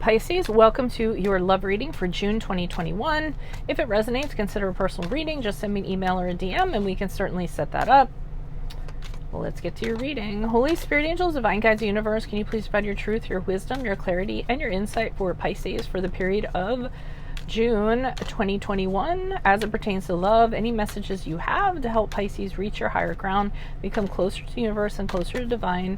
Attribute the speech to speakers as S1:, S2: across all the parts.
S1: Pisces, welcome to your love reading for June 2021. If it resonates, consider a personal reading. Just send me an email or a DM and we can certainly set that up. Well, let's get to your reading. Holy Spirit, angels, divine guides, the universe, can you please provide your truth, your wisdom, your clarity, and your insight for Pisces for the period of June 2021 as it pertains to love? Any messages you have to help Pisces reach your higher ground, become closer to the universe and closer to divine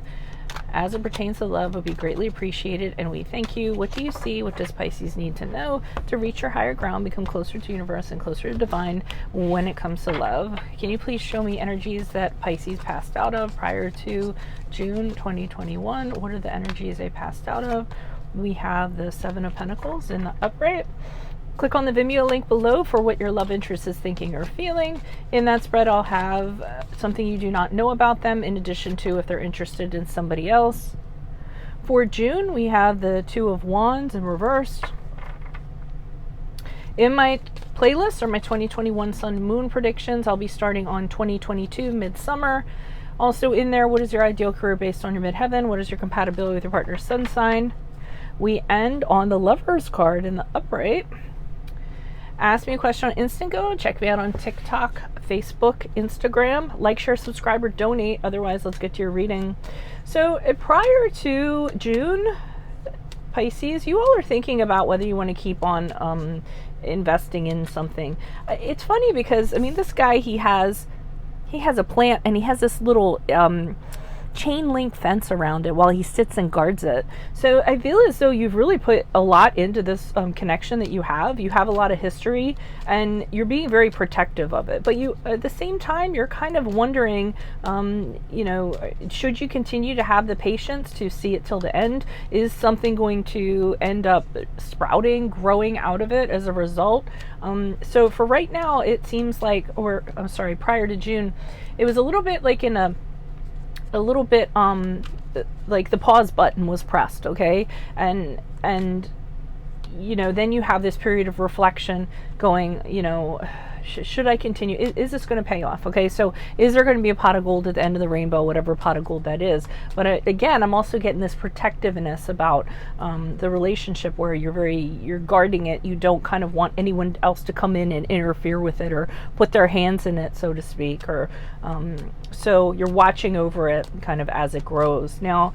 S1: as it pertains to love would be greatly appreciated, and we thank you. What do you see? What does Pisces need to know to reach your higher ground, become closer to universe and closer to divine when it comes to love? Can you please show me energies that Pisces passed out of prior to June 2021? What are the energies they passed out of? We have the Seven of Pentacles in the upright. Click on the Vimeo link below for what your love interest is thinking or feeling. In that spread, I'll have something you do not know about them, in addition to if they're interested in somebody else. For June, we have the Two of Wands in reverse. In my playlist are my 2021 Sun Moon predictions. I'll be starting on 2022 Midsummer. Also in there, what is your ideal career based on your midheaven? What is your compatibility with your partner's sun sign? We end on the Lovers card in the upright. Ask me a question on Instant Go. Check me out on TikTok, Facebook, Instagram. Like, share, subscribe, or donate. Otherwise, let's get to your reading. So prior to June, Pisces, you all are thinking about whether you want to keep on investing in something. It's funny because, I mean, this guy, he has a plant and he has this little chain link fence around it while he sits and guards it. So I feel as though you've really put a lot into this connection that you have. You have a lot of history and you're being very protective of it. But you, at the same time, you're kind of wondering, should you continue to have the patience to see it till the end? Is something going to end up sprouting, growing out of it as a result? So for right now, it seems like, prior to June, it was a little bit like like the pause button was pressed, okay? And then you have this period of reflection going, should I continue? Is this going to pay off? Okay, so is there going to be a pot of gold at the end of the rainbow, whatever pot of gold that is? But again, I'm also getting this protectiveness about the relationship where you're guarding it. You don't kind of want anyone else to come in and interfere with it or put their hands in it, so to speak. Or so you're watching over it kind of as it grows. Now,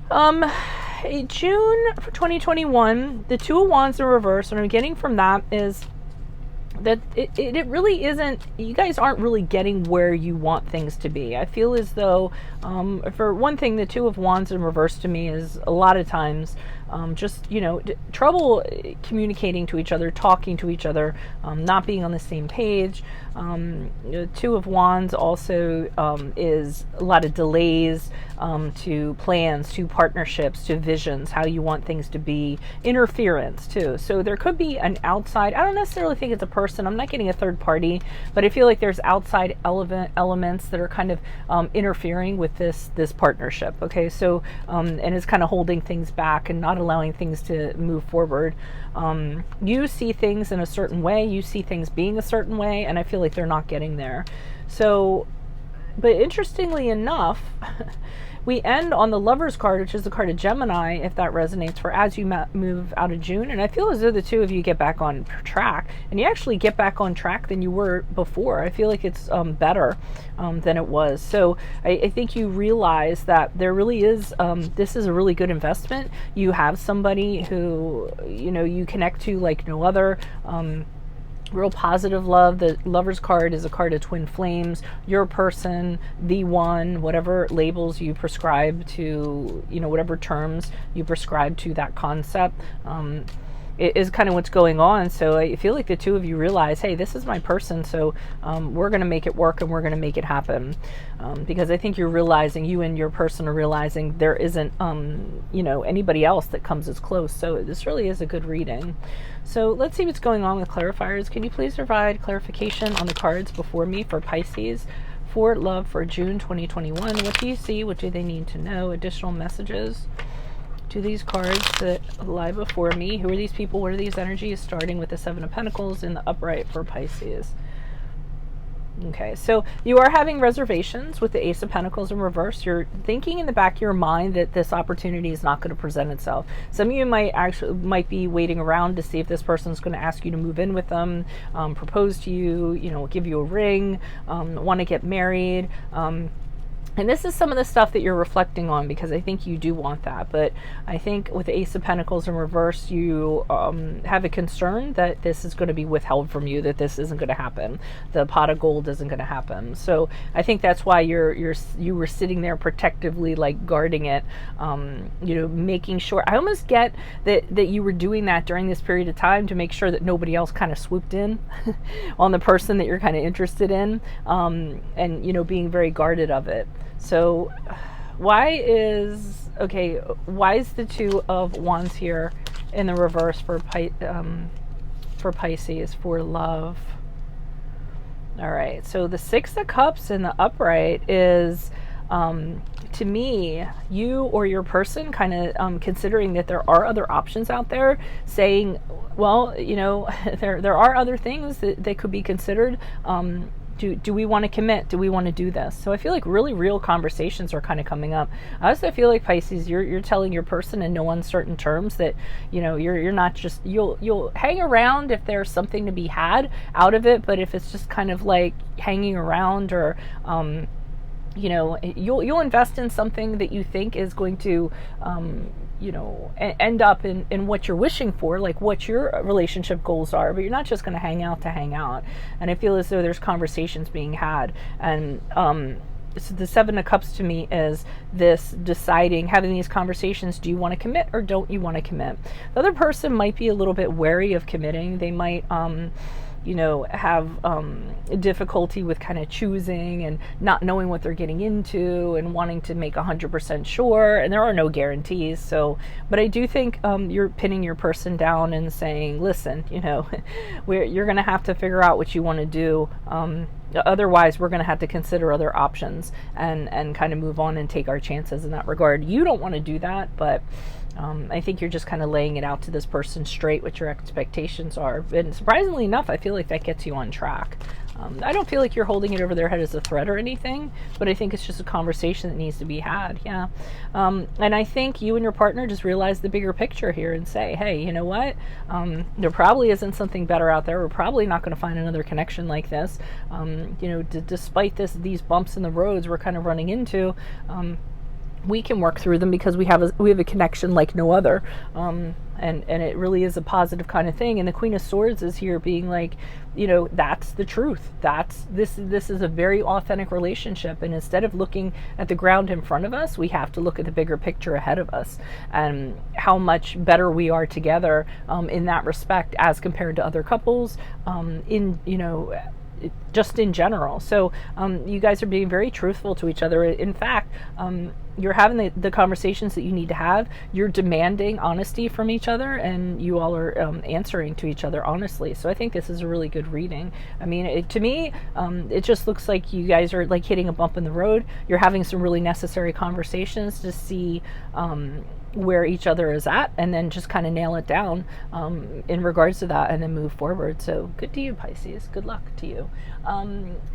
S1: June for 2021, the Two of Wands in reverse, what I'm getting from that is that it really isn't, you guys aren't really getting where you want things to be. I feel as though, for one thing, the Two of Wands in reverse to me is a lot of times trouble communicating to each other, talking to each other, not being on the same page. Two of Wands also is a lot of delays to plans, to partnerships, to visions, how you want things to be, interference too. So there could be an outside, I don't necessarily think it's a person, I'm not getting a third party, but I feel like there's outside elements that are kind of interfering with this partnership. Okay, so and it's kind of holding things back and not allowing things to move forward. You see things in a certain way, you see things being a certain way, and I feel like they're not getting there. So, but interestingly enough, we end on the Lovers card, which is the card of Gemini, if that resonates, for as you move out of June. And I feel as though the two of you get back on track, and you actually get back on track than you were before. I feel like it's better than it was. So I think you realize that there really is, this is a really good investment. You have somebody who, you connect to like no other. Real positive love. The Lovers card is a card of twin flames, your person, the one, whatever labels you prescribe to, whatever terms you prescribe to that concept. It is kind of what's going on. So I feel like the two of you realize, hey, this is my person, so we're going to make it work and we're going to make it happen. Because I think you're realizing, you and your person are realizing there isn't, anybody else that comes as close. So this really is a good reading. So let's see what's going on with clarifiers. Can you please provide clarification on the cards before me for Pisces for love for June 2021? What do you see? What do they need to know? Additional messages to these cards that lie before me. Who are these people? What are these energies? Starting with the Seven of Pentacles in the upright for Pisces. Okay, so you are having reservations with the Ace of Pentacles in reverse. You're thinking in the back of your mind that this opportunity is not going to present itself. Some of you might be waiting around to see if this person's going to ask you to move in with them, propose to you, give you a ring, want to get married. And this is some of the stuff that you're reflecting on, because I think you do want that. But I think with the Ace of Pentacles in reverse, you have a concern that this is going to be withheld from you, that this isn't going to happen. The pot of gold isn't going to happen. So I think that's why you were sitting there protectively, like guarding it, making sure. I almost get that you were doing that during this period of time to make sure that nobody else kind of swooped in on the person that you're kind of interested in, and being very guarded of it. So why is the Two of Wands here in the reverse for Pisces for love? All right, so the Six of Cups in the upright is, to me, you or your person kind of considering that there are other options out there, saying, well, there are other things that could be considered. Do we want to commit? Do we want to do this? So I feel like really real conversations are kind of coming up. I also feel like, Pisces, you're telling your person in no uncertain terms that you're not just, you'll hang around if there's something to be had out of it, but if it's just kind of like hanging around, or you'll invest in something that you think is going to end up in what you're wishing for, like what your relationship goals are, but you're not just going to hang out to hang out. And I feel as though there's conversations being had. And so the Seven of Cups to me is this deciding, having these conversations. Do you want to commit or don't you want to commit? The other person might be a little bit wary of committing. They might have difficulty with kind of choosing and not knowing what they're getting into and wanting to make 100% sure. And there are no guarantees. So, but I do think you're pinning your person down and saying, listen, you're going to have to figure out what you want to do. Otherwise, we're going to have to consider other options and kind of move on and take our chances in that regard. You don't want to do that, but I think you're just kind of laying it out to this person straight what your expectations are. And surprisingly enough, I feel like that gets you on track. I don't feel like you're holding it over their head as a threat or anything, but I think it's just a conversation that needs to be had. Yeah. And I think you and your partner just realize the bigger picture here and say, hey, you know what? There probably isn't something better out there. We're probably not going to find another connection like this. Despite these bumps in the roads we're kind of running into, we can work through them because we have a connection like no other, and it really is a positive kind of thing. And the Queen of Swords is here being like, that's the truth. This is a very authentic relationship, and instead of looking at the ground in front of us, we have to look at the bigger picture ahead of us and how much better we are together in that respect as compared to other couples just in general. So you guys are being very truthful to each other. In fact, you're having the conversations that you need to have. You're demanding honesty from each other, and you all are answering to each other honestly. So I think this is a really good reading. I mean, to me, it just looks like you guys are like hitting a bump in the road. You're having some really necessary conversations to see where each other is at, and then just kind of nail it down in regards to that, and then move forward. So good to you, Pisces. Good luck to you.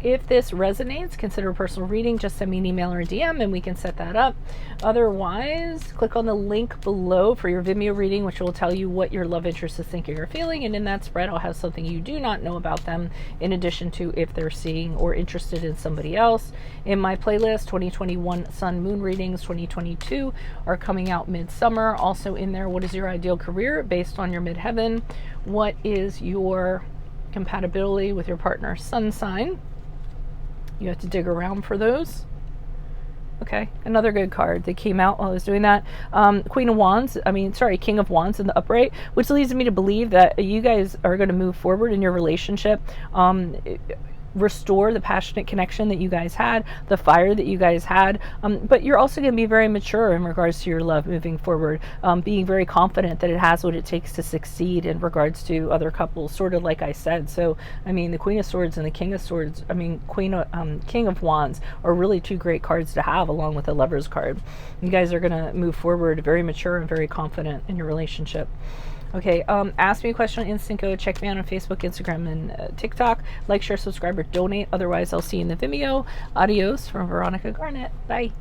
S1: If this resonates, consider a personal reading. Just send me an email or a DM and we can set that up. Otherwise, click on the link below for your Vimeo reading, which will tell you what your love interest is thinking or feeling. And in that spread, I'll have something you do not know about them, in addition to if they're seeing or interested in somebody else. In my playlist, 2021 Sun Moon readings, 2022 are coming out midsummer. Also in there, what is your ideal career based on your midheaven? What is your compatibility with your partner's sun sign? You have to dig around for those. Okay, another good card that came out while I was doing that. King of Wands in the upright, which leads me to believe that you guys are going to move forward in your relationship. Restore the passionate connection that you guys had, the fire that you guys had, but you're also going to be very mature in regards to your love moving forward, being very confident that it has what it takes to succeed in regards to other couples, sort of like I said. So I mean, the Queen of Swords and the King of Swords, King of Wands are really two great cards to have along with the Lover's card. You guys are going to move forward very mature and very confident in your relationship. Okay, ask me a question on Instinco. Check me out on Facebook, Instagram, and TikTok. Like, share, subscribe, or donate. Otherwise, I'll see you in the Vimeo. Adios from Veronica Garnett. Bye.